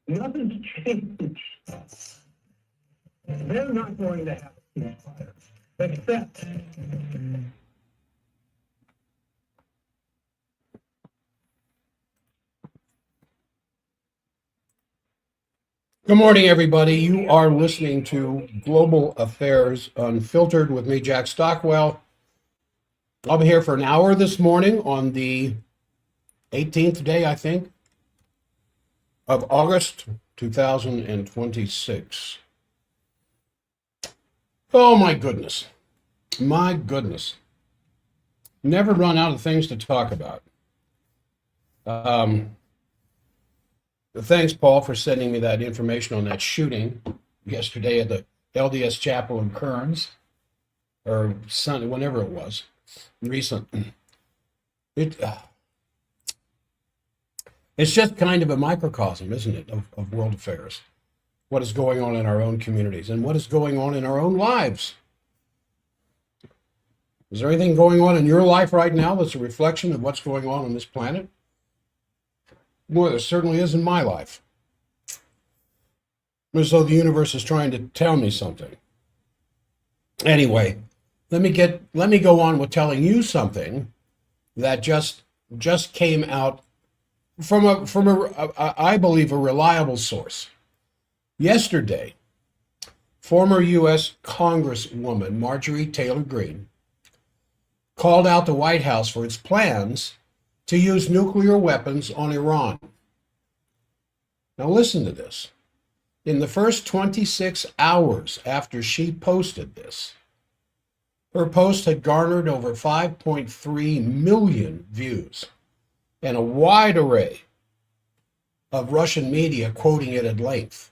Nothing's changed. They're not going to have a ceasefire, except Good morning, everybody. You are listening to Global Affairs Unfiltered with me, Jack Stockwell. I'll be here for an hour this morning on the 18th day, I think, of August 2026. Oh, my goodness. My goodness. Never run out of things to talk about. Thanks, Paul, for sending me that information on that shooting yesterday at the LDS Chapel in Kearns, or Sunday, whenever it was, recent. It's just kind of a microcosm, isn't it, of world affairs, what is going on in our own communities and what is going on in our own lives. Is there anything going on in your life right now that's a reflection of what's going on this planet? Boy, there certainly is in my life. As though the universe is trying to tell me something. Anyway, let me go on with telling you something that just came out from I believe a reliable source. Yesterday, former U.S. Congresswoman Marjorie Taylor Greene called out the White House for its plans to use nuclear weapons on Iran. Now listen to this. In the first 26 hours after she posted this, her post had garnered over 5.3 million views and a wide array of Russian media quoting it at length.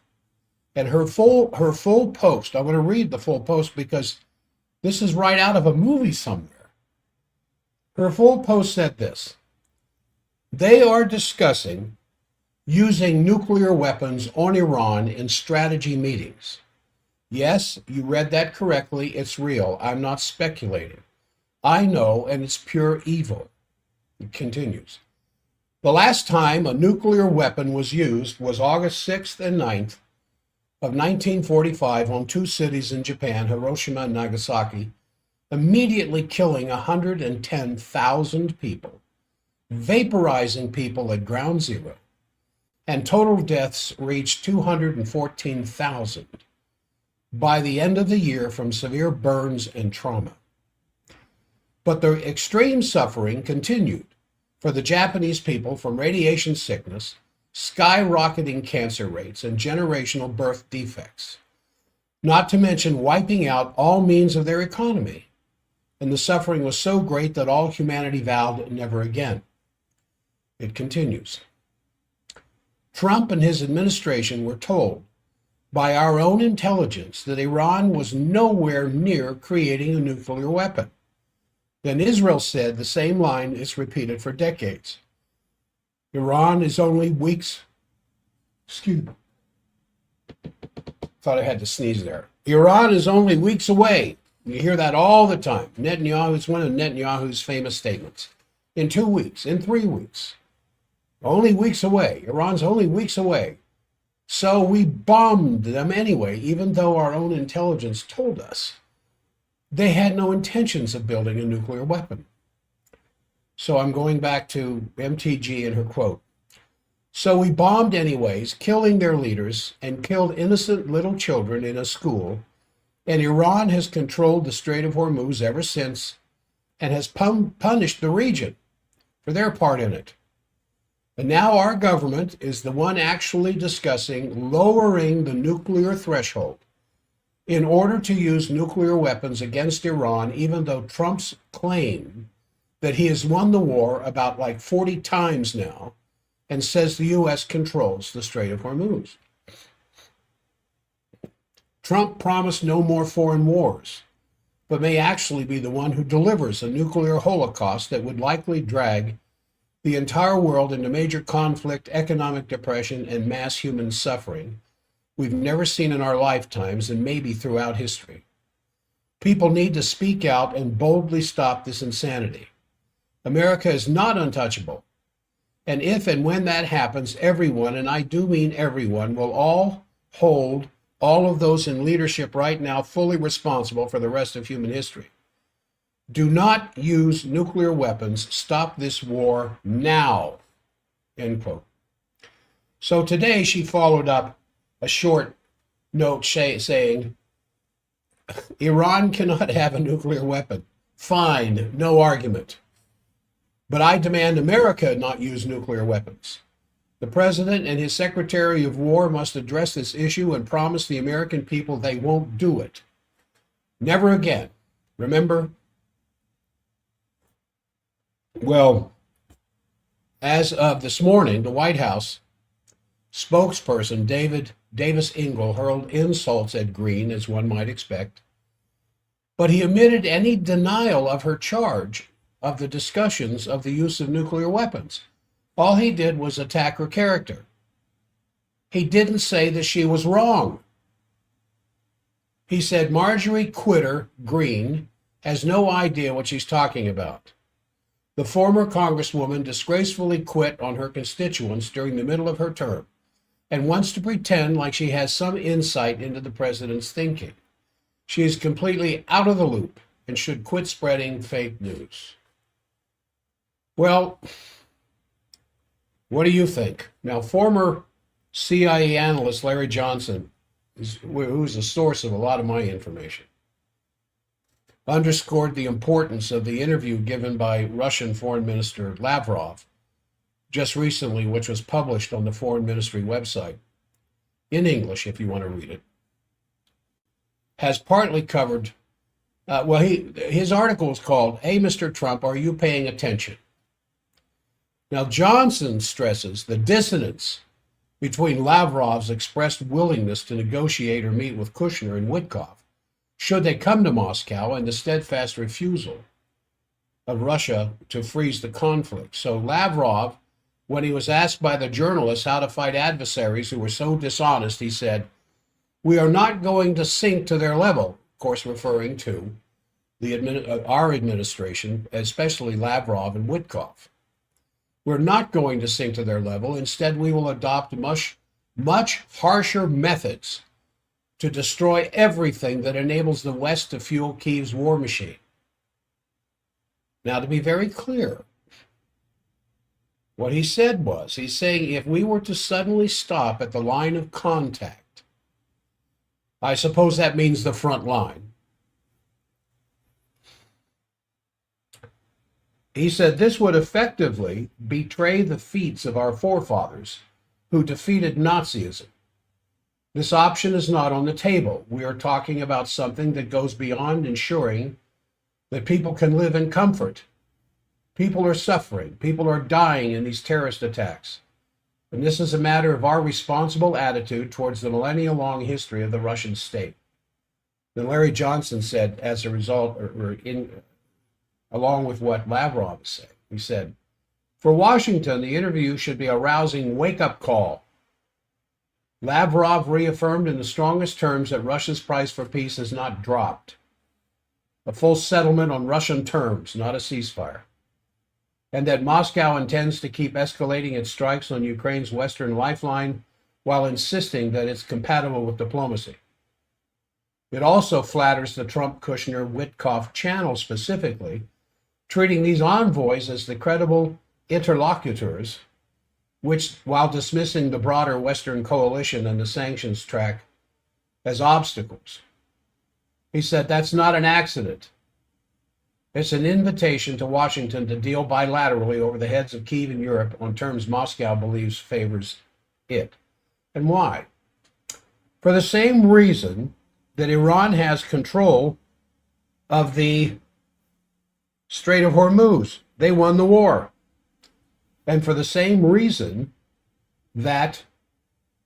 And her full post, I'm going to read the full post because this is right out of a movie somewhere. Her full post said this: they are discussing using nuclear weapons on Iran in strategy meetings. Yes, you read that correctly. It's real. I'm not speculating. I know, and it's pure evil. It continues. The last time a nuclear weapon was used was August 6th and 9th of 1945 on two cities in Japan, Hiroshima and Nagasaki, immediately killing 110,000 people, vaporizing people at ground zero, and total deaths reached 214,000 by the end of the year from severe burns and trauma. But the extreme suffering continued for the Japanese people from radiation sickness, skyrocketing cancer rates, and generational birth defects, not to mention wiping out all means of their economy. And the suffering was so great that all humanity vowed never again. It continues. Trump and his administration were told by our own intelligence that Iran was nowhere near creating a nuclear weapon. Then Israel said the same line is repeated for decades. Iran is only weeks, thought I had to sneeze there. Iran is only weeks away. You hear that all the time. Netanyahu's one of Netanyahu's famous statements. In 2 weeks, in 3 weeks. Only weeks away. Iran's only weeks away. So we bombed them anyway, even though our own intelligence told us they had no intentions of building a nuclear weapon. So I'm going back to MTG and her quote. So we bombed anyways, killing their leaders and killed innocent little children in a school. And Iran has controlled the Strait of Hormuz ever since and has punished the region for their part in it. And now our government is the one actually discussing lowering the nuclear threshold in order to use nuclear weapons against Iran, even though Trump's claim that he has won the war about like 40 times now and says the U.S. controls the Strait of Hormuz. Trump promised no more foreign wars, but may actually be the one who delivers a nuclear holocaust that would likely drag the entire world into major conflict, economic depression, and mass human suffering we've never seen in our lifetimes and maybe throughout history. People need to speak out and boldly stop this insanity. America is not untouchable, And if and when that happens, everyone, and I do mean everyone, will all hold all of those in leadership right now fully responsible for the rest of human history. Do not use nuclear weapons. Stop this war now. End quote. So today she followed up a short note saying, Iran cannot have a nuclear weapon. Fine, no argument. But I demand America not use nuclear weapons. The president and his secretary of war must address this issue and promise the American people they won't do it. Never again. Remember? Well, as of this morning, the White House spokesperson Davis Ingle hurled insults at Green, as one might expect, but he omitted any denial of her charge of the discussions of the use of nuclear weapons. All he did was attack her character. He didn't say that she was wrong. He said Marjorie Quitter Green has no idea what she's talking about. The former congresswoman disgracefully quit on her constituents during the middle of her term and wants to pretend like she has some insight into the president's thinking. She is completely out of the loop and should quit spreading fake news. Well, what do you think? Now, former CIA analyst Larry Johnson, who's the source of a lot of my information, underscored the importance of the interview given by Russian Foreign Minister Lavrov just recently, which was published on the Foreign Ministry website, in English if you want to read it, has partly covered, his article is called, Hey, Mr. Trump, Are You Paying Attention? Now, Johnson stresses the dissonance between Lavrov's expressed willingness to negotiate or meet with Kushner and Witkoff, should they come to Moscow, and the steadfast refusal of Russia to freeze the conflict. So Lavrov, when he was asked by the journalists how to fight adversaries who were so dishonest, he said, we are not going to sink to their level, of course referring to our administration, especially Lavrov and Witkoff. We're not going to sink to their level. Instead, we will adopt much harsher methods to destroy everything that enables the West to fuel Kyiv's war machine. Now, to be very clear, what he said was, he's saying if we were to suddenly stop at the line of contact, I suppose that means the front line. He said this would effectively betray the feats of our forefathers who defeated Nazism. This option is not on the table. We are talking about something that goes beyond ensuring that people can live in comfort. People are suffering. People are dying in these terrorist attacks. And this is a matter of our responsible attitude towards the millennia-long history of the Russian state. Then Larry Johnson said, as a result, along with what Lavrov is saying, he said, for Washington, the interview should be a rousing wake-up call. Lavrov reaffirmed in the strongest terms that Russia's price for peace has not dropped. A full settlement on Russian terms, not a ceasefire. And that Moscow intends to keep escalating its strikes on Ukraine's western lifeline while insisting that it's compatible with diplomacy. It also flatters the Trump-Kushner-Witkoff channel specifically, treating these envoys as the credible interlocutors, which, while dismissing the broader Western coalition and the sanctions track as obstacles. He said that's not an accident. It's an invitation to Washington to deal bilaterally over the heads of Kyiv and Europe on terms Moscow believes favors it. And why? For the same reason that Iran has control of the Strait of Hormuz. They won the war. And for the same reason that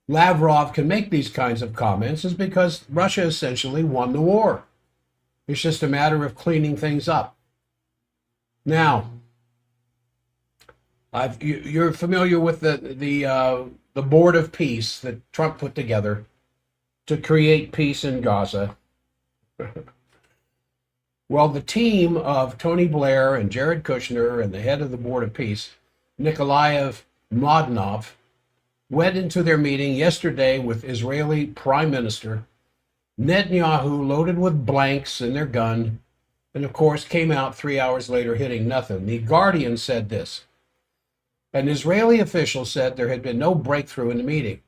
Lavrov can make these kinds of comments is because Russia essentially won the war. It's just a matter of cleaning things up. Now, you're familiar with the Board of Peace that Trump put together to create peace in Gaza. Well, the team of Tony Blair and Jared Kushner and the head of the Board of Peace, Nikolaev Mladenov, went into their meeting yesterday with Israeli Prime Minister Netanyahu loaded with blanks in their gun, and of course came out 3 hours later hitting nothing. The Guardian said this. An Israeli official said there had been no breakthrough in the meeting.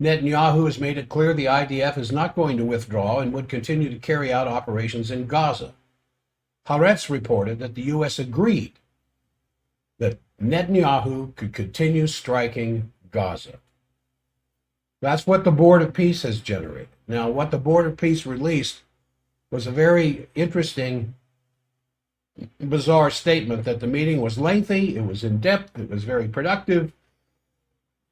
Netanyahu has made it clear the IDF is not going to withdraw and would continue to carry out operations in Gaza. Haaretz reported that the U.S. agreed that Netanyahu could continue striking Gaza. That's what the Board of Peace has generated. Now, what the Board of Peace released was a very interesting, bizarre statement that the meeting was lengthy, it was in-depth, it was very productive,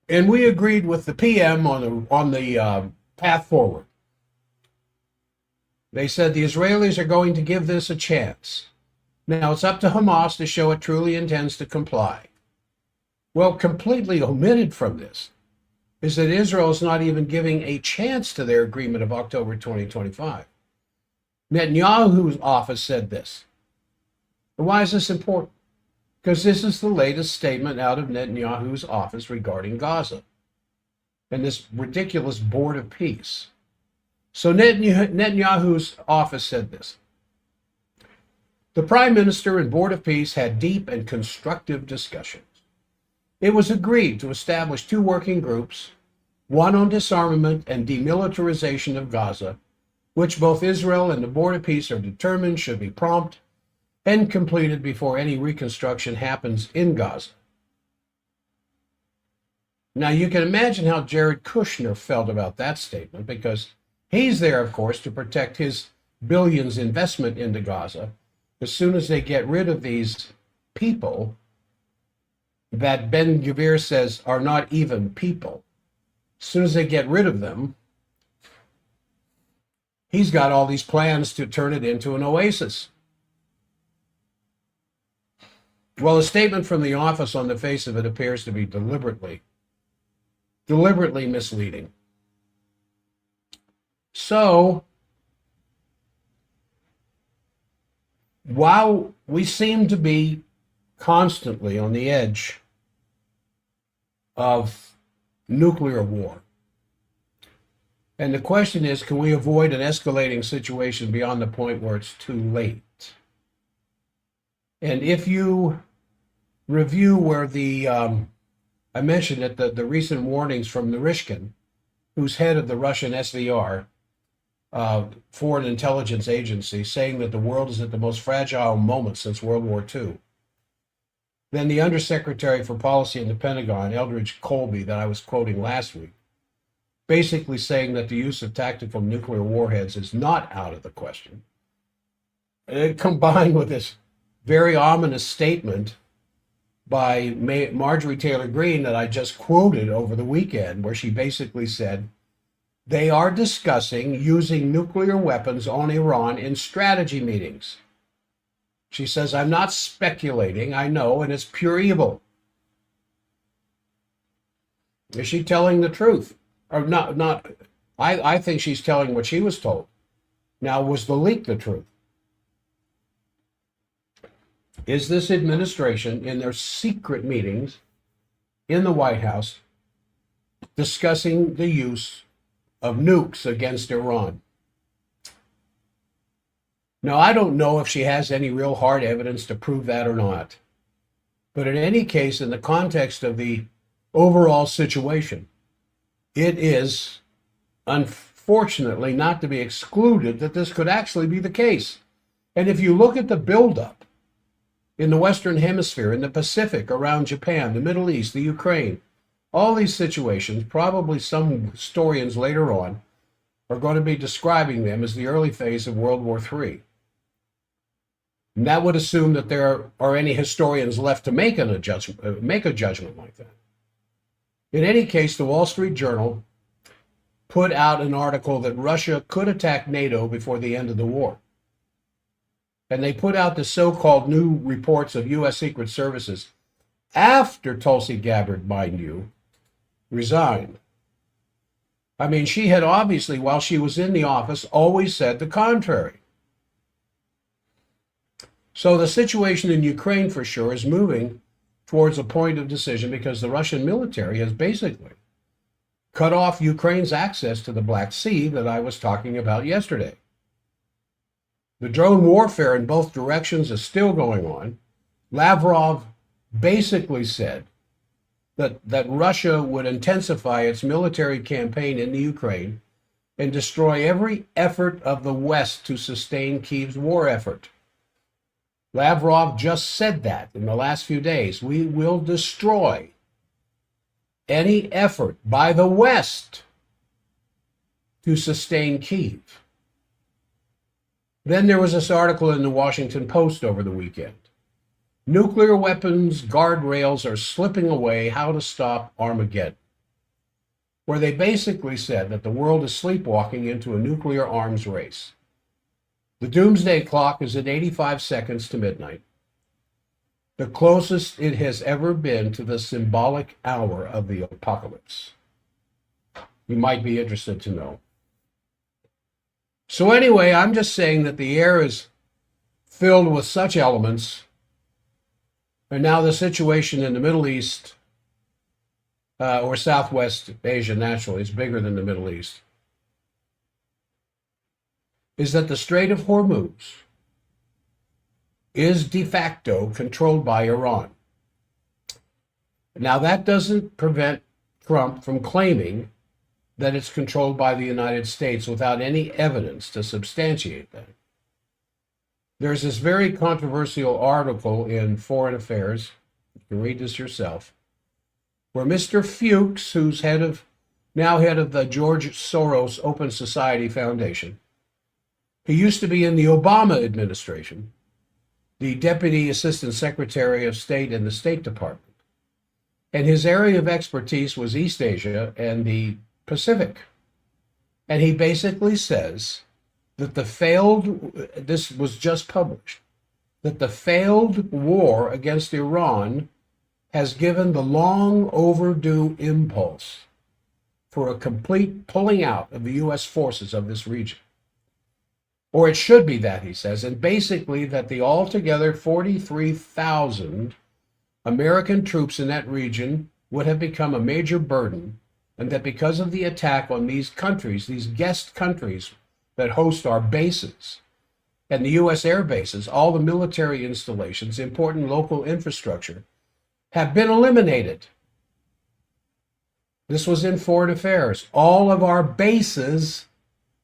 and we agreed with the PM on the path forward. They said the Israelis are going to give this a chance. Now, it's up to Hamas to show it truly intends to comply. Well, completely omitted from this is that Israel is not even giving a chance to their agreement of October 2025. Netanyahu's office said this. Why is this important? Because this is the latest statement out of Netanyahu's office regarding Gaza and this ridiculous Board of Peace. So Netanyahu's office said this. The Prime Minister and Board of Peace had deep and constructive discussions. It was agreed to establish two working groups, one on disarmament and demilitarization of Gaza, which both Israel and the Board of Peace are determined should be prompt and completed before any reconstruction happens in Gaza. Now, you can imagine how Jared Kushner felt about that statement, because he's there, of course, to protect his billions investment into Gaza. As soon as they get rid of these people that Ben Gvir says are not even people, as soon as they get rid of them, he's got all these plans to turn it into an oasis. Well, a statement from the office on the face of it appears to be deliberately misleading. So, while we seem to be constantly on the edge of nuclear war, and the question is, can we avoid an escalating situation beyond the point where it's too late? And if you review where I mentioned it, the recent warnings from Narishkin, who's head of the Russian SVR, Foreign Intelligence Agency, saying that the world is at the most fragile moment since World War II. Then the Undersecretary for Policy in the Pentagon, Eldridge Colby, that I was quoting last week, basically saying that the use of tactical nuclear warheads is not out of the question. Combined with this very ominous statement by Marjorie Taylor Greene that I just quoted over the weekend, where she basically said they are discussing using nuclear weapons on Iran in strategy meetings. She says, I'm not speculating, I know, and it's pure evil. Is she telling the truth? Or not? I think she's telling what she was told. Now, was the leak the truth? Is this administration, in their secret meetings in the White House, discussing the use of nukes against Iran? Now, I don't know if she has any real hard evidence to prove that or not. But in any case, in the context of the overall situation, it is unfortunately not to be excluded that this could actually be the case. And if you look at the buildup in the Western Hemisphere, in the Pacific, around Japan, the Middle East, the Ukraine, all these situations, probably some historians later on are going to be describing them as the early phase of World War III. And that would assume that there are any historians left to make a judgment like that. In any case, the Wall Street Journal put out an article that Russia could attack NATO before the end of the war. And they put out the so-called new reports of U.S. Secret Services after Tulsi Gabbard, mind you, resigned. I mean, she had obviously, while she was in the office, always said the contrary. So the situation in Ukraine, for sure, is moving towards a point of decision because the Russian military has basically cut off Ukraine's access to the Black Sea that I was talking about yesterday. The drone warfare in both directions is still going on. Lavrov basically said that Russia would intensify its military campaign in the Ukraine and destroy every effort of the West to sustain Kyiv's war effort. Lavrov just said that in the last few days. We will destroy any effort by the West to sustain Kyiv. Then there was this article in the Washington Post over the weekend. Nuclear weapons guardrails are slipping away, how to stop Armageddon, where they basically said that the world is sleepwalking into a nuclear arms race. The doomsday clock is at 85 seconds to midnight, the closest it has ever been to the symbolic hour of the apocalypse. You might be interested to know. So anyway, I'm just saying that the air is filled with such elements, and now the situation in the Middle East, or Southwest Asia naturally, is bigger than the Middle East, is that the Strait of Hormuz is de facto controlled by Iran. Now, that doesn't prevent Trump from claiming that it's controlled by the United States without any evidence to substantiate that. There's this very controversial article in Foreign Affairs, you can read this yourself, where Mr. Fuchs, who's now head of the George Soros Open Society Foundation, he used to be in the Obama administration, the Deputy Assistant Secretary of State in the State Department. And his area of expertise was East Asia and the Pacific. And he basically says that this was just published, that the failed war against Iran has given the long overdue impulse for a complete pulling out of the U.S. forces of this region. Or it should be that, he says, and basically that the altogether 43,000 American troops in that region would have become a major burden, and that because of the attack on these countries, these guest countries that host our bases, and the U.S. air bases, all the military installations, important local infrastructure, have been eliminated. This was in Foreign Affairs. All of our bases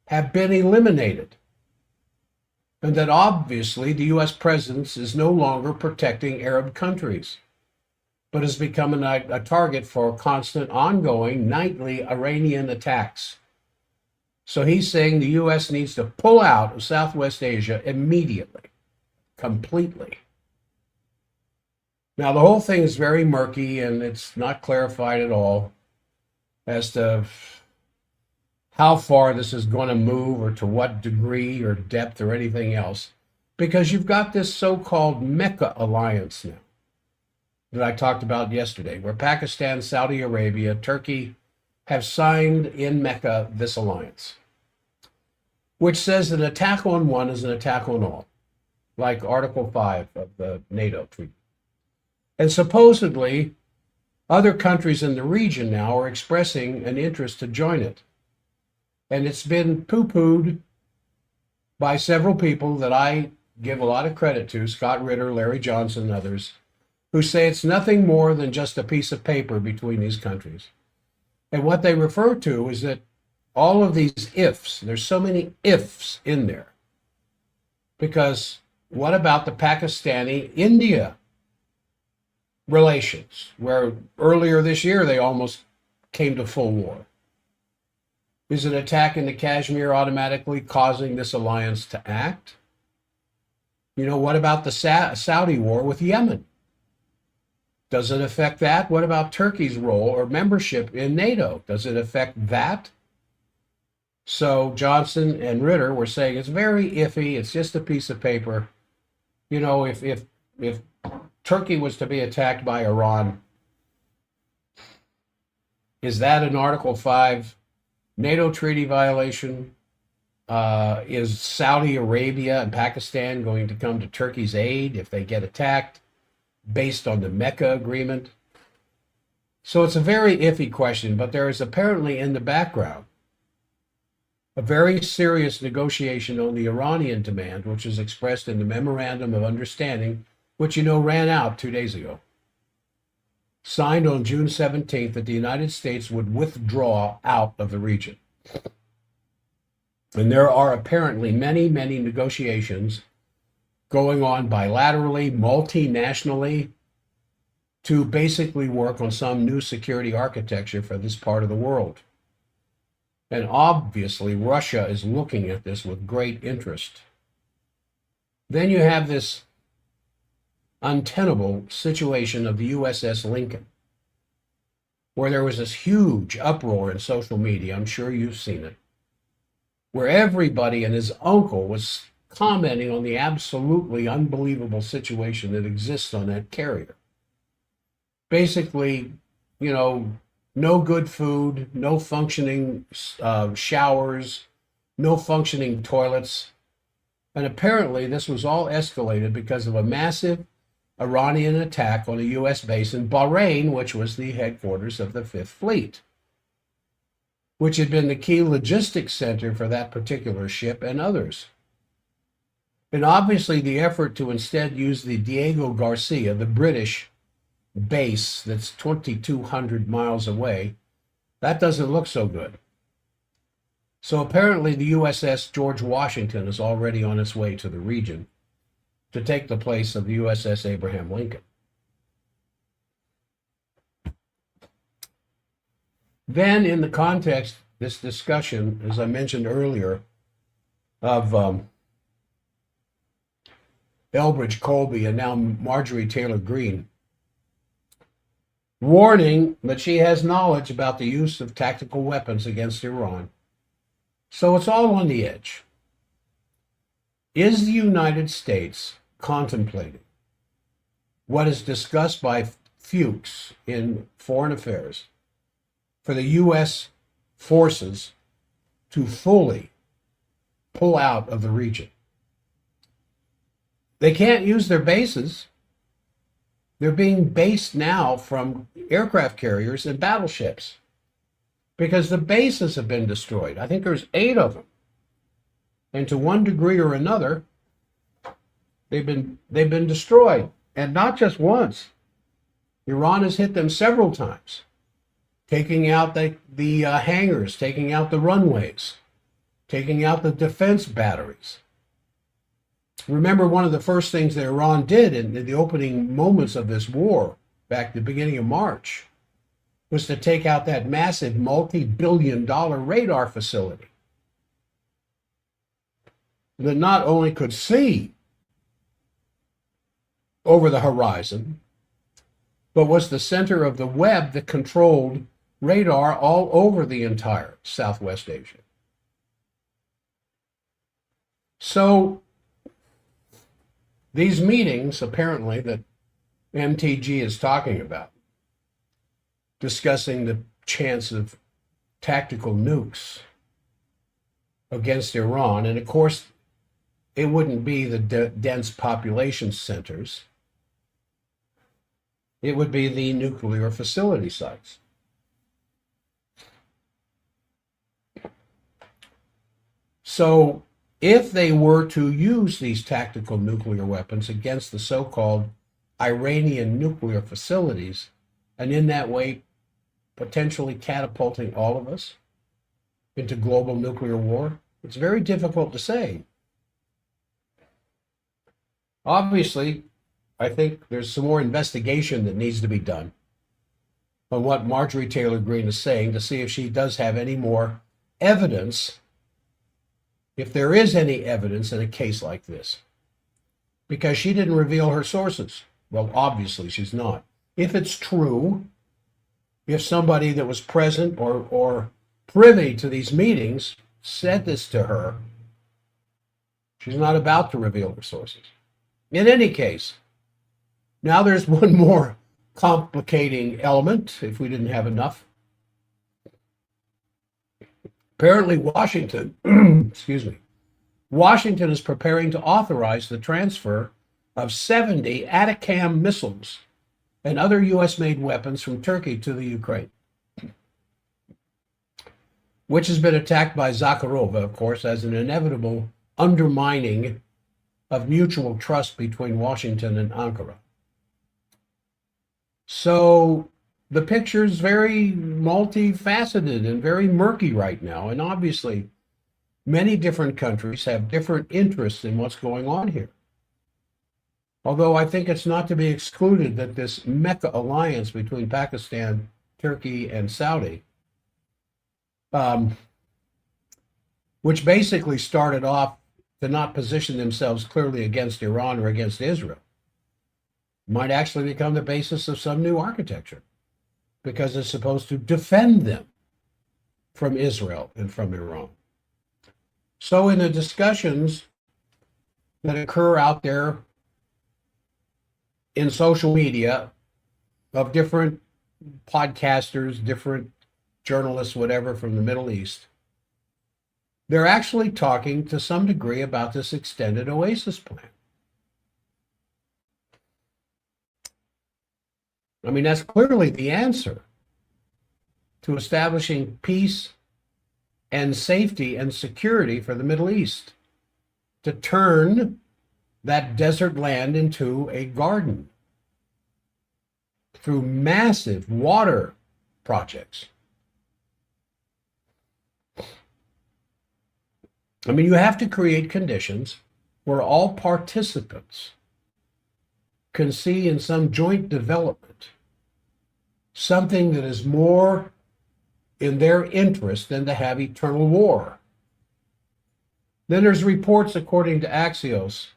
have been eliminated. And that obviously the U.S. presence is no longer protecting Arab countries, but has become a target for constant, ongoing, nightly Iranian attacks. So he's saying the U.S. needs to pull out of Southwest Asia immediately, completely. Now, the whole thing is very murky, and it's not clarified at all as to how far this is going to move or to what degree or depth or anything else, because you've got this so-called Mecca alliance now that I talked about yesterday, where Pakistan, Saudi Arabia, Turkey have signed in Mecca this alliance, which says an attack on one is an attack on all, like Article 5 of the NATO treaty. And supposedly, other countries in the region now are expressing an interest to join it. And it's been poo-pooed by several people that I give a lot of credit to, Scott Ritter, Larry Johnson, and others, who say it's nothing more than just a piece of paper between these countries. And what they refer to is that all of these ifs, there's so many ifs in there. Because what about the Pakistani-India relations, where earlier this year they almost came to full war? Is an attack in the Kashmir automatically causing this alliance to act? You know, what about the Saudi war with Yemen? Does it affect that? What about Turkey's role or membership in NATO? Does it affect that? So Johnson and Ritter were saying it's very iffy. It's just a piece of paper. You know, if Turkey was to be attacked by Iran, is that an Article 5 NATO treaty violation? Is Saudi Arabia and Pakistan going to come to Turkey's aid if they get attacked? based on the Mecca Agreement. So it's a very iffy question, but there is apparently in the background a very serious negotiation on the Iranian demand, which is expressed in the Memorandum of Understanding, which ran out 2 days ago. Signed on June 17th, that the United States would withdraw out of the region. And there are apparently many, many negotiations going on bilaterally, multinationally, to basically work on some new security architecture for this part of the world. And obviously, Russia is looking at this with great interest. Then you have this untenable situation of the USS Lincoln, where there was this huge uproar in social media. I'm sure you've seen it, where everybody and his uncle was commenting on the absolutely unbelievable situation that exists on that carrier. Basically, no good food, no functioning showers, no functioning toilets. And apparently this was all escalated because of a massive Iranian attack on a U.S. base in Bahrain, which was the headquarters of the Fifth Fleet, which had been the key logistics center for that particular ship and others. And obviously the effort to instead use the Diego Garcia, the British base that's 2,200 miles away, that doesn't look so good. So apparently the USS George Washington is already on its way to the region to take the place of the USS Abraham Lincoln. Then in the context, this discussion, as I mentioned earlier, of Elbridge Colby and now Marjorie Taylor Greene, warning that she has knowledge about the use of tactical weapons against Iran. So it's all on the edge. Is the United States contemplating what is discussed by Fuchs in Foreign Affairs for the U.S. forces to fully pull out of the region? They can't use their bases. They're being based now from aircraft carriers and battleships because the bases have been destroyed. I think there's 8 of them. And to one degree or another, they've been destroyed. And not just once. Iran has hit them several times, taking out the hangars, taking out the runways, taking out the defense batteries. Remember, one of the first things that Iran did in the opening moments of this war, back at the beginning of March, was to take out that massive multi-billion-dollar radar facility that not only could see over the horizon, but was the center of the web that controlled radar all over the entire Southwest Asia. So these meetings, apparently, that MTG is talking about, discussing the chance of tactical nukes against Iran, and of course, it wouldn't be the dense population centers. It would be the nuclear facility sites. So if they were to use these tactical nuclear weapons against the so-called Iranian nuclear facilities, and in that way potentially catapulting all of us into global nuclear war, it's very difficult to say. Obviously, I think there's some more investigation that needs to be done on what Marjorie Taylor Greene is saying to see if she does have any more evidence, if there is any evidence in a case like this. Because she didn't reveal her sources. Well, obviously she's not. If it's true, if somebody that was present or privy to these meetings said this to her, she's not about to reveal her sources. In any case, now there's one more complicating element, if we didn't have enough. Apparently Washington, Washington is preparing to authorize the transfer of 70 Atacam missiles and other U.S.-made weapons from Turkey to the Ukraine, which has been attacked by Zakharova, of course, as an inevitable undermining of mutual trust between Washington and Ankara. So the picture's very multifaceted and very murky right now, and obviously many different countries have different interests in what's going on here. Although I think it's not to be excluded that this Mecca alliance between Pakistan, Turkey, and Saudi, which basically started off to not position themselves clearly against Iran or against Israel, might actually become the basis of some new architecture, because it's supposed to defend them from Israel and from Iran. So in the discussions that occur out there in social media of different podcasters, different journalists, whatever, from the Middle East, they're actually talking to some degree about this extended oasis plan. I mean, that's clearly the answer to establishing peace and safety and security for the Middle East, to turn that desert land into a garden through massive water projects. I mean, you have to create conditions where all participants can see in some joint development something that is more in their interest than to have eternal war. Then there's reports, according to Axios,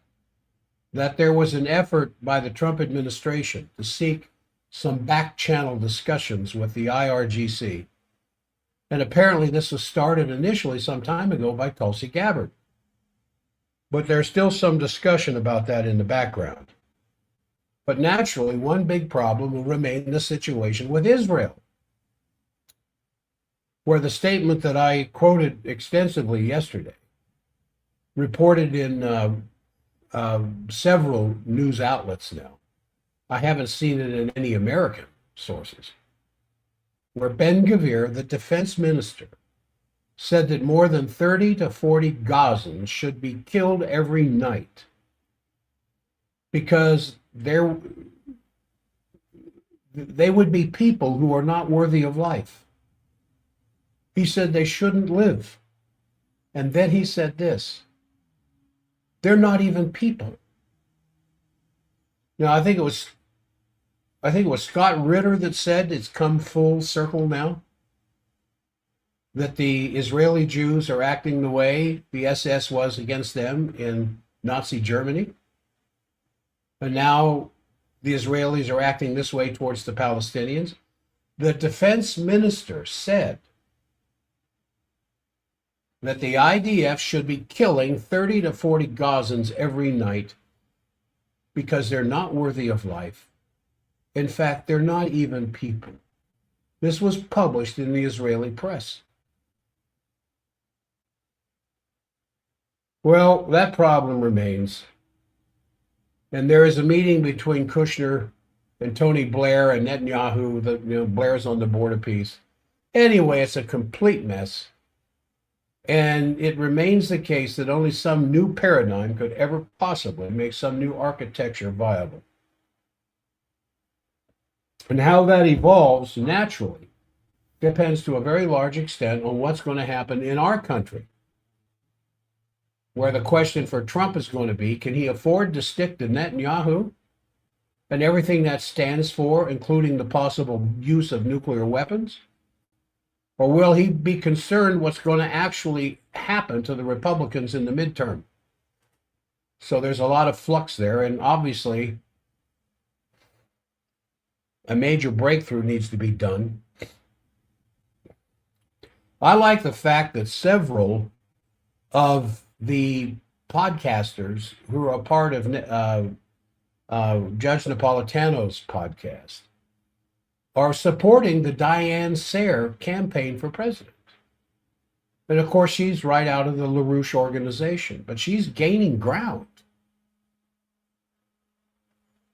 that there was an effort by the Trump administration to seek some back-channel discussions with the IRGC. And apparently this was started initially some time ago by Tulsi Gabbard. But there's still some discussion about that in the background. But naturally, one big problem will remain the situation with Israel, where the statement that I quoted extensively yesterday, reported in several news outlets now, I haven't seen it in any American sources, where Ben-Gvir, the defense minister, said that more than 30 to 40 Gazans should be killed every night because they would be people who are not worthy of life. He said they shouldn't live. And then he said this: they're not even people. Now, I think it was Scott Ritter that said it's come full circle now, that the Israeli Jews are acting the way the SS was against them in Nazi Germany. And now the Israelis are acting this way towards the Palestinians. The defense minister said that the IDF should be killing 30 to 40 Gazans every night because they're not worthy of life. In fact, they're not even people. This was published in the Israeli press. Well, that problem remains. And there is a meeting between Kushner and Tony Blair and Netanyahu. Blair's on the board of peace. Anyway, it's a complete mess. And it remains the case that only some new paradigm could ever possibly make some new architecture viable. And how that evolves naturally depends to a very large extent on what's going to happen in our country, where the question for Trump is going to be, can he afford to stick to Netanyahu and everything that stands for, including the possible use of nuclear weapons? Or will he be concerned what's going to actually happen to the Republicans in the midterm? So there's a lot of flux there, and obviously a major breakthrough needs to be done. I like the fact that several of the podcasters who are a part of Judge Napolitano's podcast are supporting the Diane Sayre campaign for president. And of course, she's right out of the LaRouche organization, but she's gaining ground.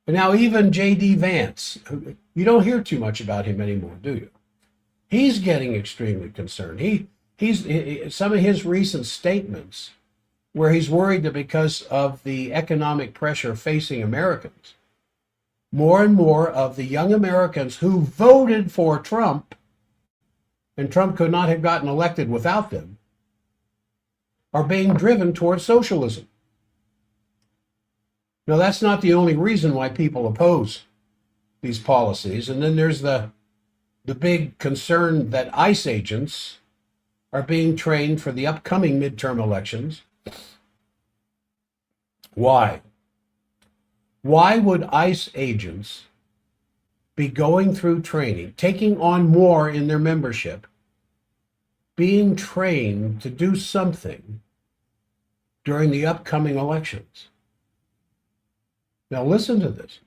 And now even J.D. Vance, you don't hear too much about him anymore, do you? He's getting extremely concerned. Some of his recent statements where he's worried that because of the economic pressure facing Americans, more and more of the young Americans who voted for Trump, and Trump could not have gotten elected without them, are being driven towards socialism. Now, that's not the only reason why people oppose these policies. And then there's the big concern that ICE agents are being trained for the upcoming midterm elections. Why? Why would ICE agents be going through training, taking on more in their membership, being trained to do something during the upcoming elections? Now listen to this.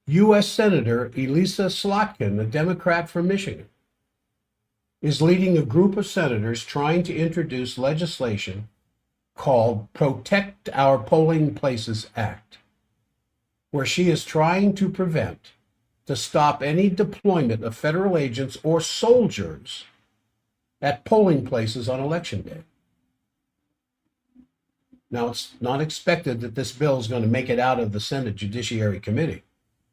U.S. Senator Elisa Slotkin, a Democrat from Michigan, is leading a group of senators trying to introduce legislation called Protect Our Polling Places Act, where she is trying to stop any deployment of federal agents or soldiers at polling places on election day. Now, it's not expected that this bill is going to make it out of the Senate Judiciary Committee,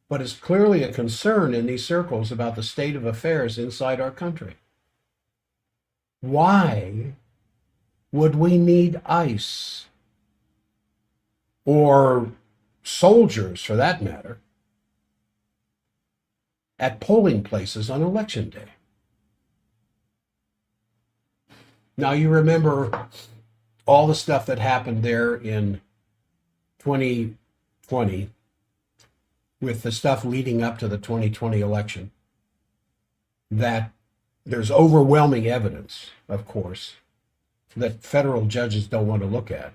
but it's clearly a concern in these circles about the state of affairs inside our country. Why would we need ICE, or soldiers for that matter, at polling places on election day? Now, you remember all the stuff that happened there in 2020 with the stuff leading up to the 2020 election, that there's overwhelming evidence, of course, that federal judges don't want to look at,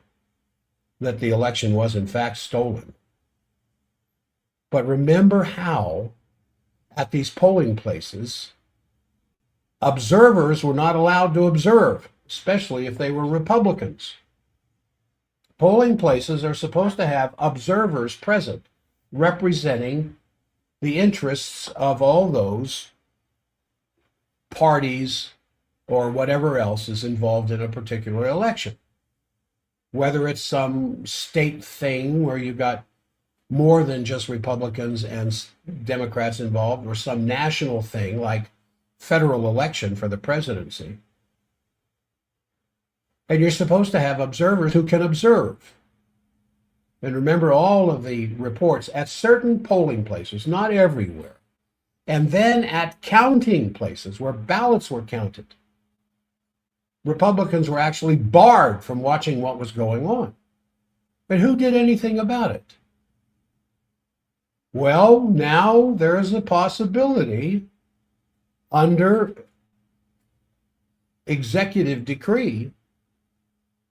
that the election was in fact stolen. But remember how at these polling places, observers were not allowed to observe, especially if they were Republicans. Polling places are supposed to have observers present, representing the interests of all those parties or whatever else is involved in a particular election. Whether it's some state thing where you've got more than just Republicans and Democrats involved, or some national thing like federal election for the presidency. And you're supposed to have observers who can observe. And remember all of the reports at certain polling places, not everywhere, and then at counting places where ballots were counted, Republicans were actually barred from watching what was going on. But who did anything about it? Well, now there is a possibility under executive decree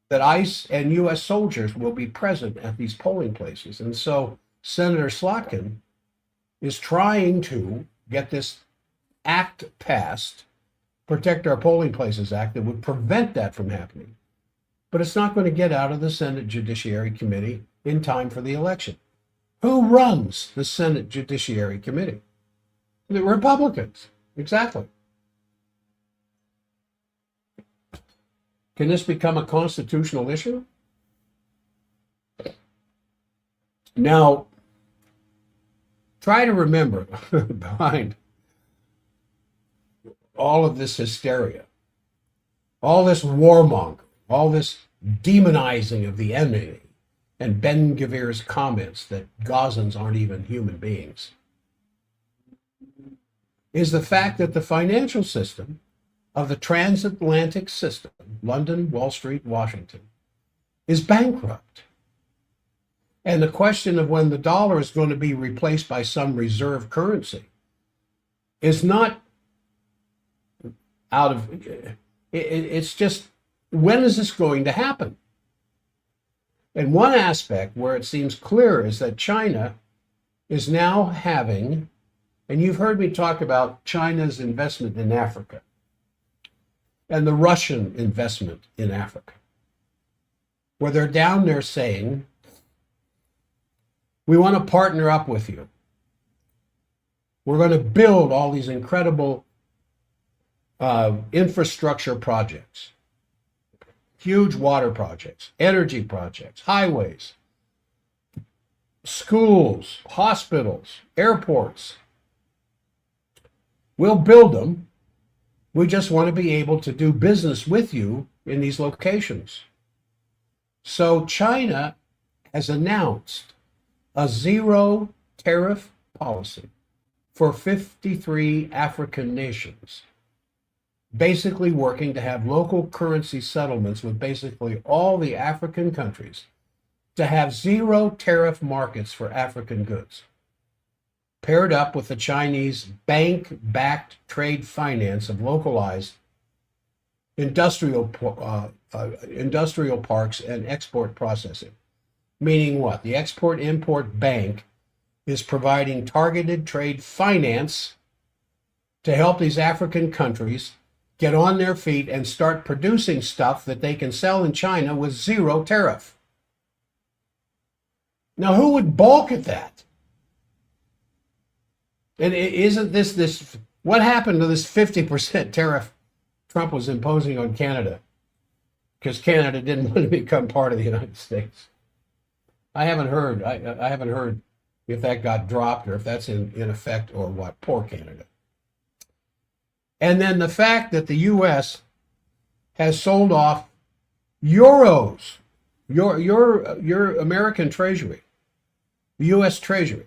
that ICE and U.S. soldiers will be present at these polling places. And so Senator Slotkin is trying to get this act passed, Protect Our Polling Places Act, that would prevent that from happening. But it's not going to get out of the Senate Judiciary Committee in time for the election. Who runs the Senate Judiciary Committee? The Republicans. Exactly. Can this become a constitutional issue? Now, try to remember behind all of this hysteria, all this warmongering, all this demonizing of the enemy, and Ben Gvir's comments that Gazans aren't even human beings, is the fact that the financial system of the transatlantic system, London, Wall Street, Washington, is bankrupt. And the question of when the dollar is going to be replaced by some reserve currency is not out of, it's just, when is this going to happen? And one aspect where it seems clear is that China is now having, and you've heard me talk about China's investment in Africa and the Russian investment in Africa, where they're down there saying We want to partner up with you. We're going to build all these incredible infrastructure projects, huge water projects, energy projects, highways, schools, hospitals, airports. We'll build them. We just want to be able to do business with you in these locations. So China has announced a zero tariff policy for 53 African nations, basically working to have local currency settlements with basically all the African countries to have zero tariff markets for African goods, paired up with the Chinese bank-backed trade finance of localized industrial parks and export processing. Meaning what? The Export-Import Bank is providing targeted trade finance to help these African countries get on their feet and start producing stuff that they can sell in China with zero tariff. Now, who would balk at that? And isn't this what happened to this 50% tariff Trump was imposing on Canada? Because Canada didn't want to become part of the United States. I haven't heard if that got dropped or if that's in effect or what. Poor Canada. And then the fact that the U.S. has sold off euros, your American Treasury, the U.S. Treasury,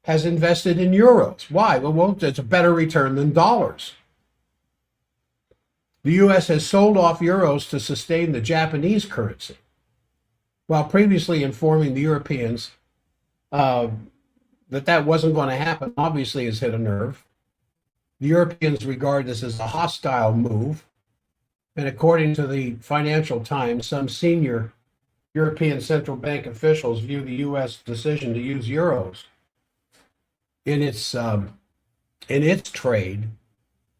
has invested in euros. Why? Well, it's a better return than dollars. The U.S. has sold off euros to sustain the Japanese currency, while previously informing the Europeans that wasn't going to happen. Obviously has hit a nerve. The Europeans regard this as a hostile move, and according to the Financial Times, some senior European central bank officials view the U.S. decision to use euros in its trade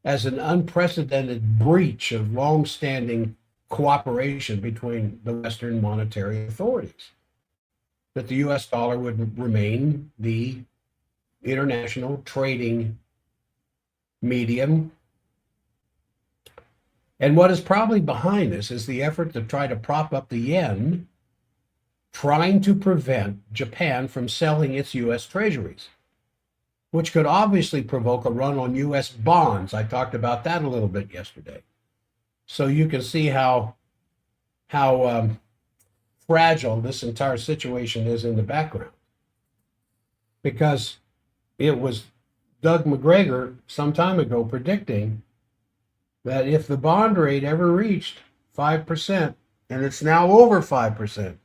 as an unprecedented breach of long-standing cooperation between the Western monetary authorities. That the U.S. dollar would remain the international trading medium. And what is probably behind this is the effort to try to prop up the yen, trying to prevent Japan from selling its U.S. treasuries, which could obviously provoke a run on U.S. bonds. I talked about that a little bit yesterday. So you can see how fragile this entire situation is in the background. Because it was Doug McGregor some time ago predicting that if the bond rate ever reached 5%, and it's now over 5%,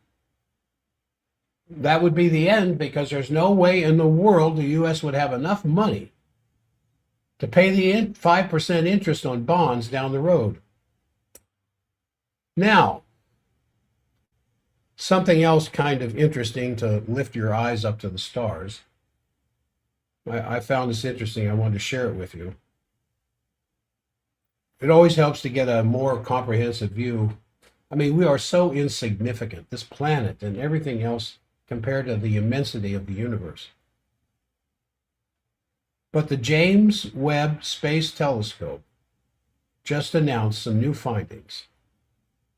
that would be the end, because there's no way in the world the U.S. would have enough money to pay the 5% interest on bonds down the road. Now, something else kind of interesting to lift your eyes up to the stars. I found this interesting. I wanted to share it with you. It always helps to get a more comprehensive view. I mean, we are so insignificant, this planet and everything else, compared to the immensity of the universe. But the James Webb Space Telescope just announced some new findings.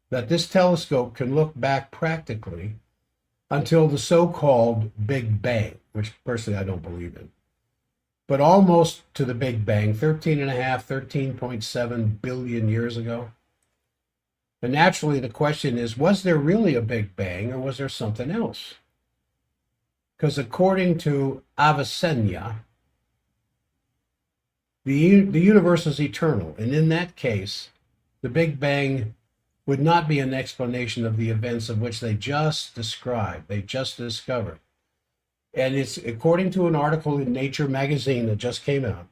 That this telescope can look back practically until the so-called Big Bang, which personally I don't believe in, but almost to the Big Bang, 13.7 billion years ago. And naturally the question is, was there really a Big Bang, or was there something else? Because according to Avicenna, the universe is eternal, and in that case, the Big Bang would not be an explanation of the events of which they just described, they just discovered. And it's, according to an article in Nature magazine that just came out,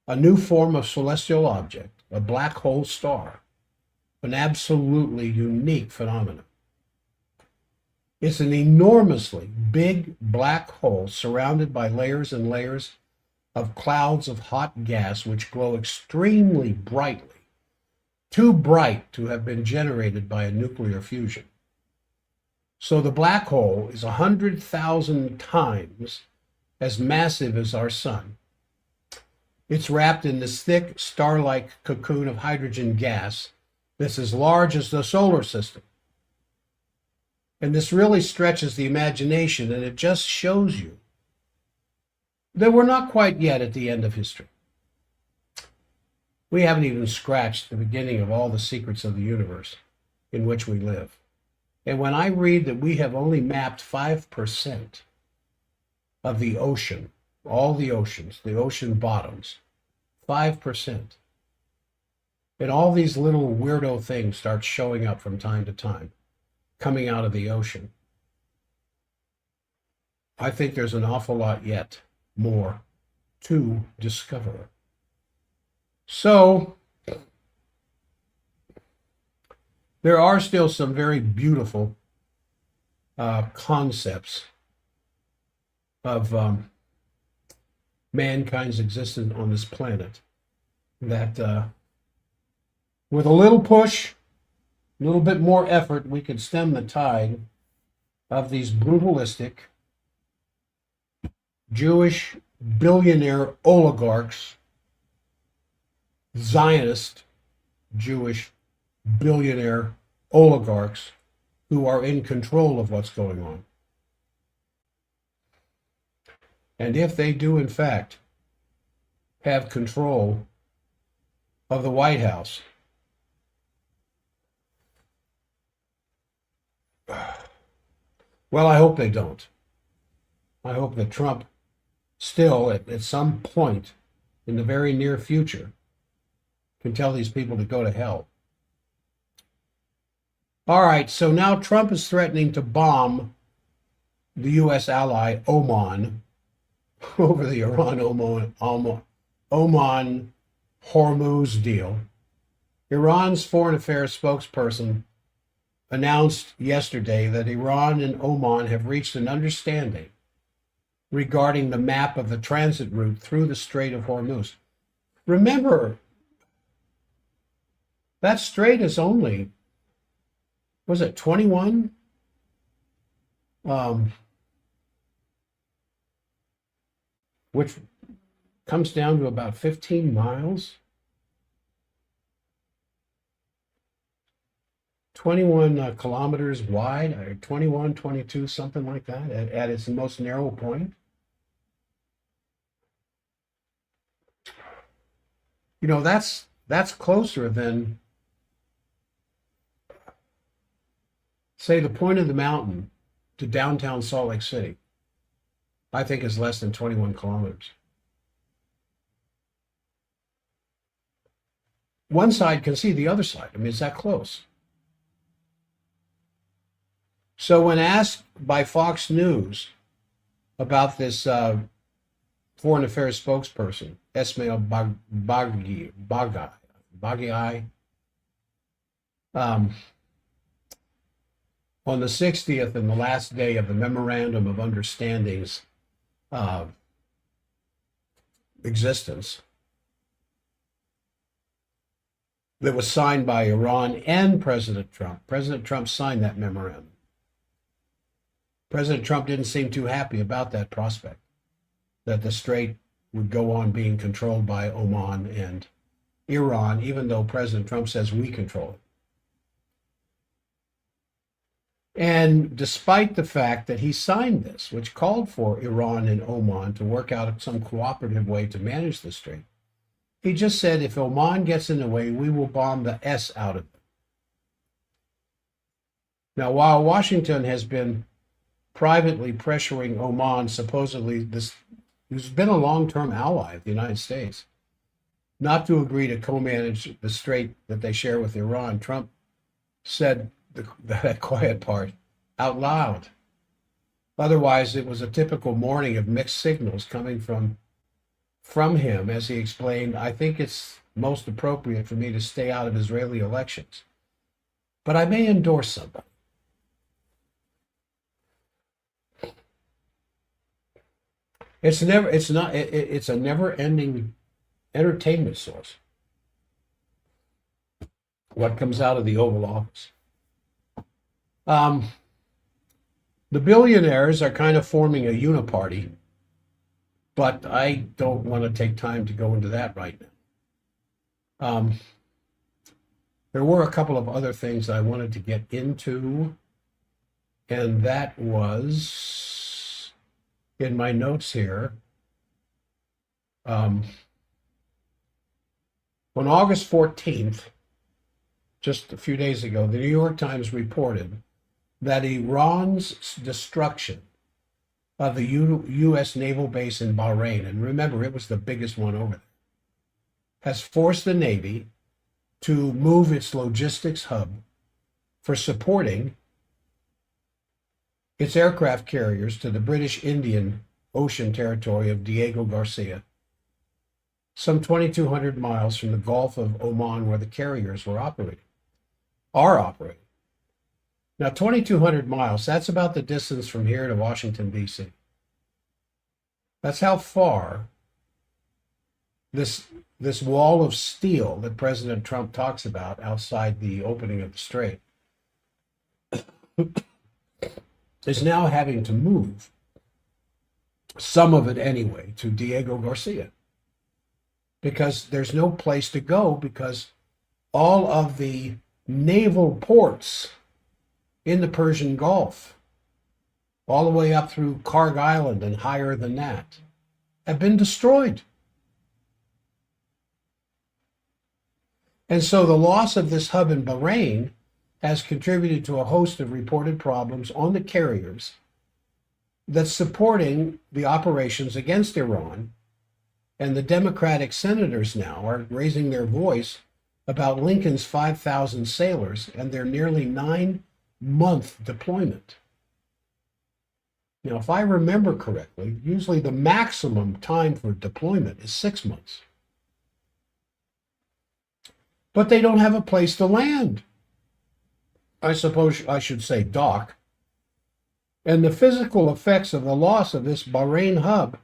a new form of celestial object, a black hole star, an absolutely unique phenomenon. It's an enormously big black hole surrounded by layers and layers of clouds of hot gas which glow extremely brightly, too bright to have been generated by a nuclear fusion. So the black hole is 100,000 times as massive as our sun. It's wrapped in this thick, star-like cocoon of hydrogen gas that's as large as the solar system. And this really stretches the imagination, and it just shows you that we're not quite yet at the end of history. We haven't even scratched the beginning of all the secrets of the universe in which we live. And when I read that we have only mapped 5% of the ocean, all the oceans, the ocean bottoms, 5%, and all these little weirdo things start showing up from time to time, coming out of the ocean, I think there's an awful lot yet more to discover. So there are still some very beautiful concepts of mankind's existence on this planet that with a little push, a little bit more effort, we could stem the tide of these brutalistic Jewish billionaire oligarchs, Zionist Jewish billionaire oligarchs who are in control of what's going on. And if they do, in fact, have control of the White House, well, I hope they don't. I hope that Trump still, at some point in the very near future, can tell these people to go to hell. All right, so now Trump is threatening to bomb the U.S. ally Oman over the Iran-Oman Hormuz deal. Iran's foreign affairs spokesperson announced yesterday that Iran and Oman have reached an understanding regarding the map of the transit route through the Strait of Hormuz. Remember, that strait is only, was it 21? Which comes down to about 15 miles. 21 kilometers wide, or 21, 22, something like that, at its most narrow point. You know, that's closer than, say, the point of the mountain to downtown Salt Lake City. I think is less than 21 kilometers. One side can see the other side. I mean, it's that close. So when asked by Fox News about this foreign affairs spokesperson, Esmail Baghaei, on the 60th and the last day of the Memorandum of Understanding's existence that was signed by Iran and President Trump. President Trump signed that memorandum. President Trump didn't seem too happy about that prospect, that the Strait would go on being controlled by Oman and Iran, even though President Trump says we control it. And despite the fact that he signed this, which called for Iran and Oman to work out some cooperative way to manage the strait, he just said, if Oman gets in the way, we will bomb the S out of them. Now, while Washington has been privately pressuring Oman, supposedly who's been a long-term ally of the United States, not to agree to co-manage the strait that they share with Iran, Trump said that quiet part out loud. Otherwise, it was a typical morning of mixed signals coming from him as he explained, I think it's most appropriate for me to stay out of Israeli elections, but I may endorse somebody. It's a never-ending entertainment source. What comes out of the Oval Office. The billionaires are kind of forming a uniparty, but I don't want to take time to go into that right now. There were a couple of other things I wanted to get into, and that was in my notes here. On August 14th, just a few days ago, the New York Times reported that Iran's destruction of the U.S. naval base in Bahrain, and remember, it was the biggest one over there, has forced the Navy to move its logistics hub for supporting its aircraft carriers to the British Indian Ocean territory of Diego Garcia, some 2,200 miles from the Gulf of Oman where the carriers are operating. Now, 2,200 miles, that's about the distance from here to Washington, D.C. That's how far this wall of steel that President Trump talks about outside the opening of the Strait is now having to move, some of it anyway, to Diego Garcia, because there's no place to go, because all of the naval ports in the Persian Gulf, all the way up through Karg Island and higher than that, have been destroyed. And so the loss of this hub in Bahrain has contributed to a host of reported problems on the carriers that's supporting the operations against Iran. And the Democratic senators now are raising their voice about Lincoln's 5,000 sailors and their nearly 9-month deployment. Now, if I remember correctly, usually the maximum time for deployment is 6 months. But they don't have a place to land. I suppose I should say dock. And the physical effects of the loss of this Bahrain hub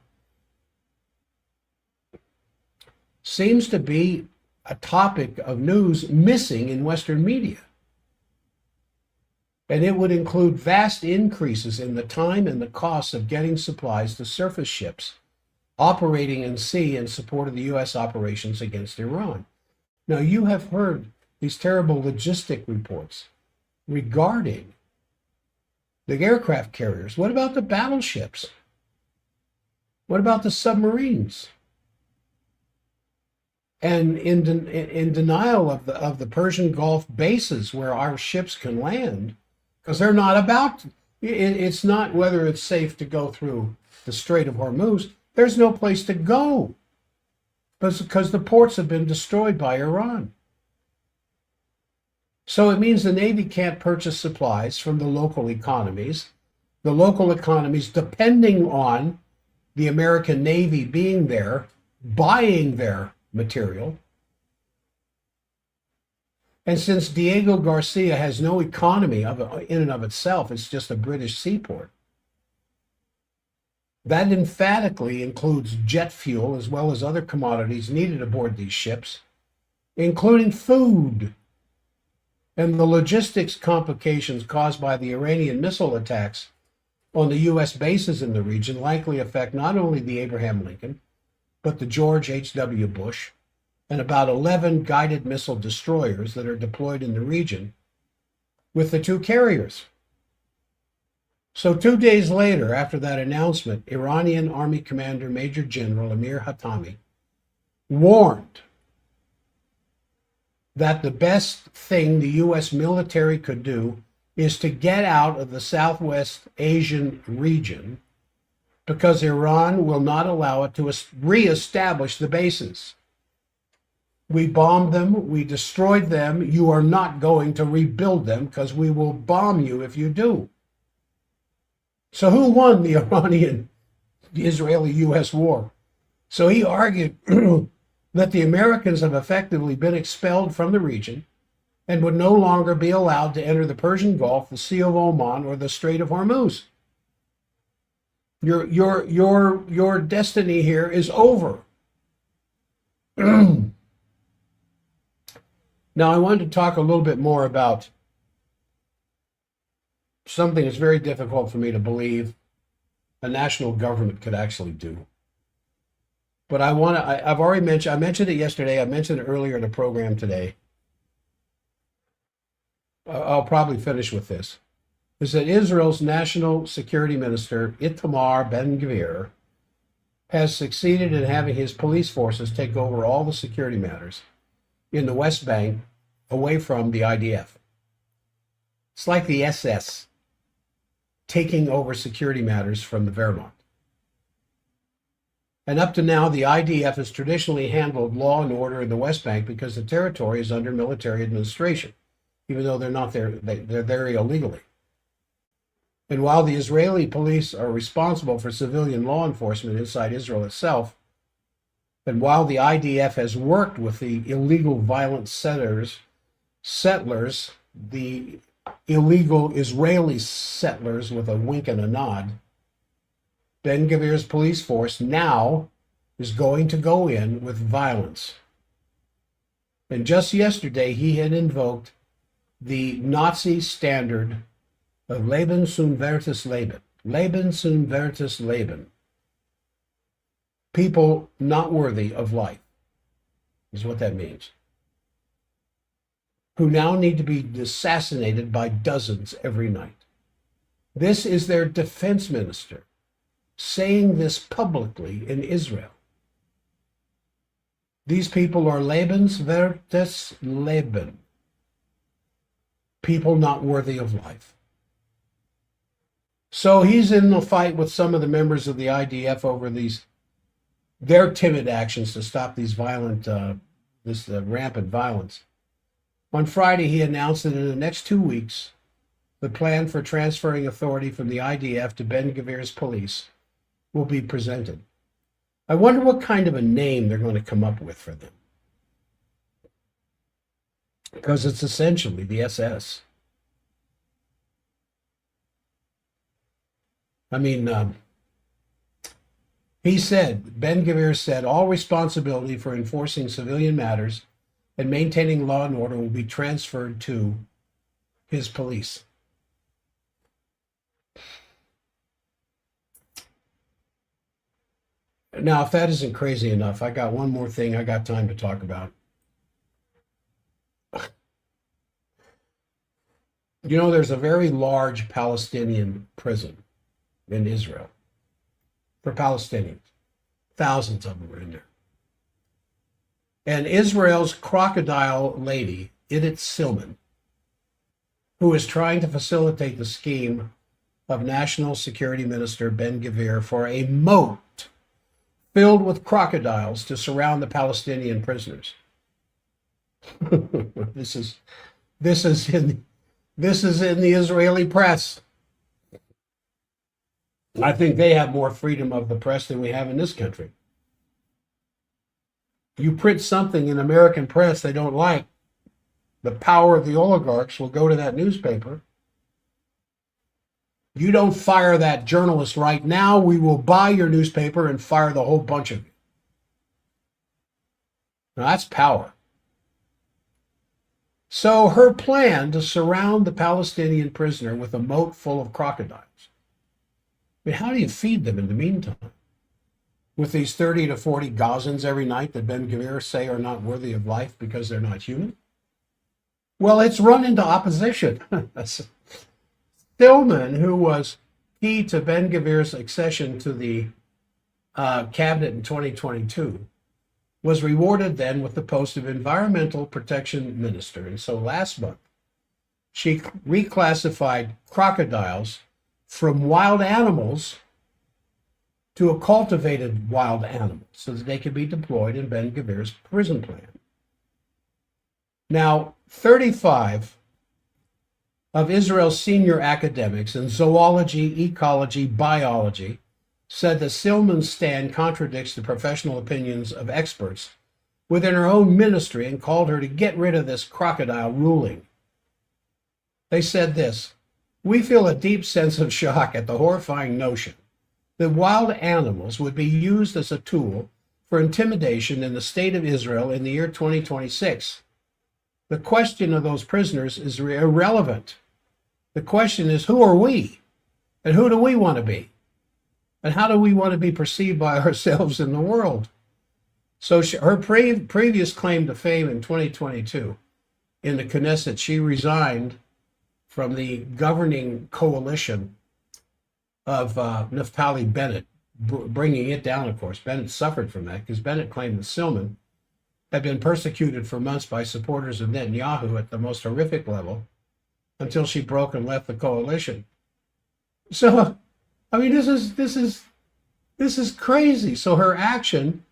seems to be a topic of news missing in Western media. And it would include vast increases in the time and the costs of getting supplies to surface ships operating in sea in support of the U.S. operations against Iran. Now, you have heard these terrible logistic reports regarding the aircraft carriers. What about the battleships? What about the submarines? And in denial of the Persian Gulf bases where our ships can land, because they're not about, it's not whether it's safe to go through the Strait of Hormuz. There's no place to go because the ports have been destroyed by Iran. So it means the Navy can't purchase supplies from the local economies. The local economies, depending on the American Navy being there, buying their material. And since Diego Garcia has no economy in and of itself, it's just a British seaport. That emphatically includes jet fuel as well as other commodities needed aboard these ships, including food. And the logistics complications caused by the Iranian missile attacks on the U.S. bases in the region likely affect not only the Abraham Lincoln, but the George H.W. Bush, and about 11 guided missile destroyers that are deployed in the region with the two carriers. So 2 days later, after that announcement, Iranian Army Commander Major General Amir Hatami warned that the best thing the U.S. military could do is to get out of the Southwest Asian region because Iran will not allow it to reestablish the bases. We bombed them, we destroyed them, you are not going to rebuild them because we will bomb you if you do. So who won the Israeli-U.S. war? So he argued that the Americans have effectively been expelled from the region and would no longer be allowed to enter the Persian Gulf, the Sea of Oman, or the Strait of Hormuz. Your destiny here is over. Now, I wanted to talk a little bit more about something that's very difficult for me to believe a national government could actually do. But I've already mentioned, I mentioned it yesterday, I mentioned it earlier in the program today. I'll probably finish with this. Is that Israel's national security minister, Itamar Ben-Gvir, has succeeded in having his police forces take over all the security matters in the West Bank away from the IDF. It's like the SS taking over security matters from the Wehrmacht. And up to now, the IDF has traditionally handled law and order in the West Bank because the territory is under military administration, even though they're not there, they're there illegally. And while the Israeli police are responsible for civilian law enforcement inside Israel itself, and while the IDF has worked with the illegal violent settlers, the illegal Israeli settlers with a wink and a nod, Ben-Gvir's police force now is going to go in with violence. And just yesterday, he had invoked the Nazi standard of Leben zum Vertus Leben. Leben zum Vertus Leben. People not worthy of life, is what that means. Who now need to be assassinated by dozens every night. This is their defense minister saying this publicly in Israel. These people are Lebens Vertus Leben. People not worthy of life. So he's in the fight with some of the members of the IDF over their timid actions to stop these violent, rampant violence. On Friday, he announced that in the next 2 weeks, the plan for transferring authority from the IDF to Ben-Gvir's police will be presented. I wonder what kind of a name they're going to come up with for them. Because it's essentially the SS. I mean, Ben-Gvir said, all responsibility for enforcing civilian matters and maintaining law and order will be transferred to his police. Now, if that isn't crazy enough, I got one more thing I got time to talk about. You know, there's a very large Palestinian prison in Israel for Palestinians. Thousands of them are in there. And Israel's crocodile lady, Idit Silman, who is trying to facilitate the scheme of National Security Minister Ben-Gvir for a moat filled with crocodiles to surround the Palestinian prisoners. This is in the Israeli press. I think they have more freedom of the press than we have in this country. You print something in American press they don't like, the power of the oligarchs will go to that newspaper. You don't fire that journalist right now, we will buy your newspaper and fire the whole bunch of you. Now that's power. So her plan to surround the Palestinian prisoner with a moat full of crocodiles. I mean, how do you feed them in the meantime? With these 30 to 40 Gazans every night that Ben-Gvir say are not worthy of life because they're not human? Well, it's run into opposition. Stillman, who was key to Ben-Gvir's accession to the cabinet in 2022, was rewarded then with the post of Environmental Protection Minister. And so last month, she reclassified crocodiles from wild animals to a cultivated wild animal so that they could be deployed in Ben-Gvir's prison plan. Now, 35 of Israel's senior academics in zoology, ecology, biology said that Silman's stand contradicts the professional opinions of experts within her own ministry and called her to get rid of this crocodile ruling. They said this: "We feel a deep sense of shock at the horrifying notion that wild animals would be used as a tool for intimidation in the state of Israel in the year 2026. The question of those prisoners is irrelevant. The question is, who are we? And who do we want to be? And how do we want to be perceived by ourselves in the world? So her previous claim to fame in 2022 in the Knesset, she resigned from the governing coalition of Naftali Bennett, bringing it down, of course. Bennett suffered from that because Bennett claimed that Silman had been persecuted for months by supporters of Netanyahu at the most horrific level until she broke and left the coalition. So, I mean, this is crazy. So her action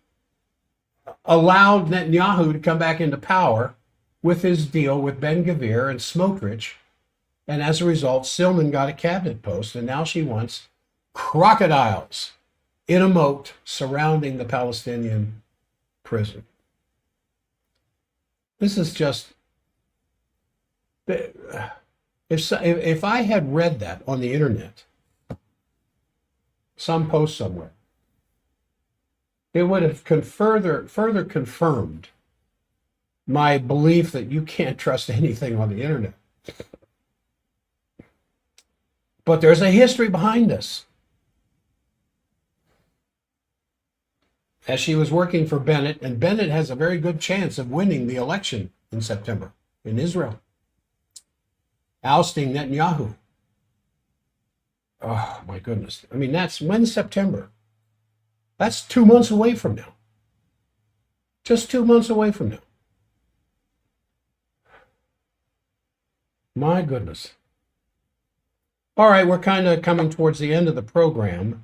allowed Netanyahu to come back into power with his deal with Ben-Gvir and Smotrich. And as a result, Silman got a cabinet post, and now she wants crocodiles in a moat surrounding the Palestinian prison. This is just, if I had read that on the internet, some post somewhere, it would have further confirmed my belief that you can't trust anything on the internet. But there's a history behind this. As she was working for Bennett, and Bennett has a very good chance of winning the election in September in Israel, ousting Netanyahu. Oh, my goodness. I mean, when's September? That's 2 months away from now. Just 2 months away from now. My goodness. All right, we're kind of coming towards the end of the program.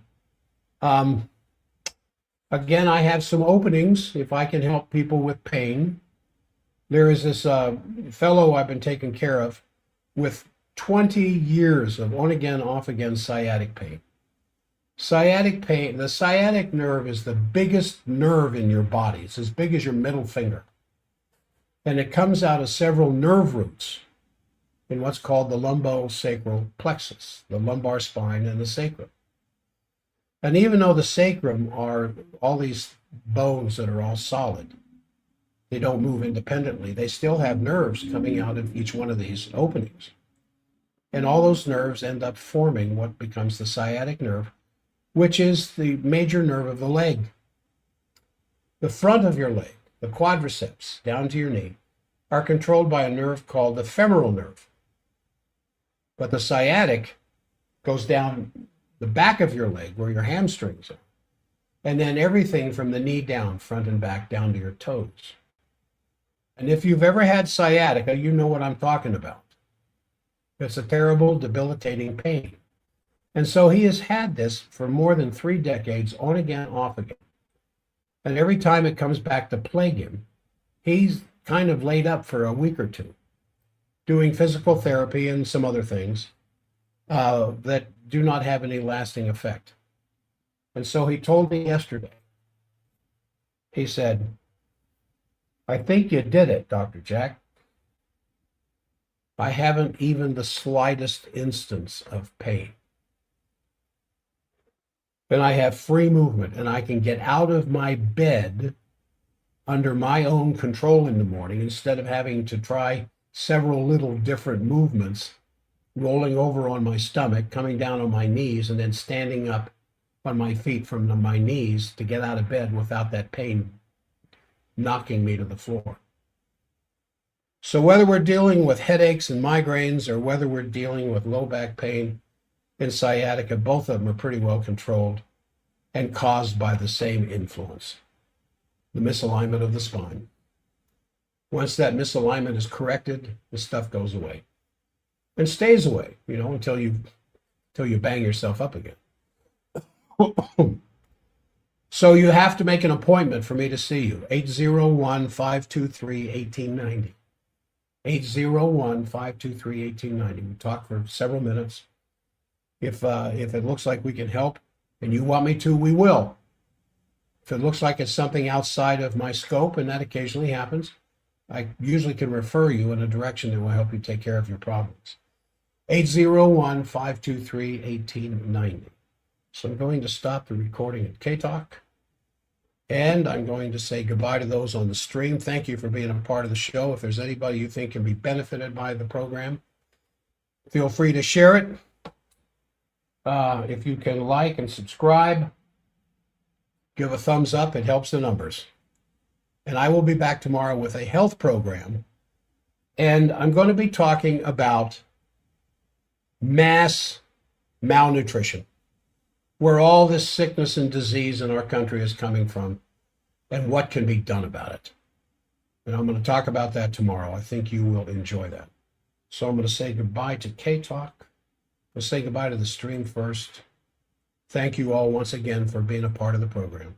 Again, I have some openings if I can help people with pain. There is this fellow I've been taking care of with 20 years of on-again, off-again sciatic pain. Sciatic pain, the sciatic nerve is the biggest nerve in your body. It's as big as your middle finger. And it comes out of several nerve roots in what's called the lumbosacral plexus, the lumbar spine and the sacrum. And even though the sacrum are all these bones that are all solid, they don't move independently, they still have nerves coming out of each one of these openings. And all those nerves end up forming what becomes the sciatic nerve, which is the major nerve of the leg. The front of your leg, the quadriceps down to your knee, are controlled by a nerve called the femoral nerve. But the sciatic goes down the back of your leg where your hamstrings are. And then everything from the knee down, front and back, down to your toes. And if you've ever had sciatica, you know what I'm talking about. It's a terrible, debilitating pain. And so he has had this for more than 3 decades, on again, off again. And every time it comes back to plague him, he's kind of laid up for a week or two, doing physical therapy and some other things that do not have any lasting effect. And so he told me yesterday, he said, "I think you did it, Dr. Jack. I haven't even the slightest instance of pain. And I have free movement, and I can get out of my bed under my own control in the morning instead of having to try several little different movements, rolling over on my stomach, coming down on my knees, and then standing up on my feet from my knees to get out of bed without that pain knocking me to the floor." So whether we're dealing with headaches and migraines or whether we're dealing with low back pain and sciatica, both of them are pretty well controlled and caused by the same influence, the misalignment of the spine. Once that misalignment is corrected, the stuff goes away and stays away, until you bang yourself up again. So you have to make an appointment for me to see you. 801-523-1890. 801-523-1890. We talk for several minutes. If it looks like we can help and you want me to, we will. If it looks like it's something outside of my scope, and that occasionally happens, I usually can refer you in a direction that will help you take care of your problems. 801-523-1890. So I'm going to stop the recording at K-Talk, and I'm going to say goodbye to those on the stream. Thank you for being a part of the show. If there's anybody you think can be benefited by the program, Feel free to share it. If you can like and subscribe, give a thumbs up. It helps the numbers. And I will be back tomorrow with a health program. And I'm going to be talking about mass malnutrition, where all this sickness and disease in our country is coming from, and what can be done about it. And I'm going to talk about that tomorrow. I think you will enjoy that. So I'm going to say goodbye to K-Talk. We'll say goodbye to the stream first. Thank you all once again for being a part of the program.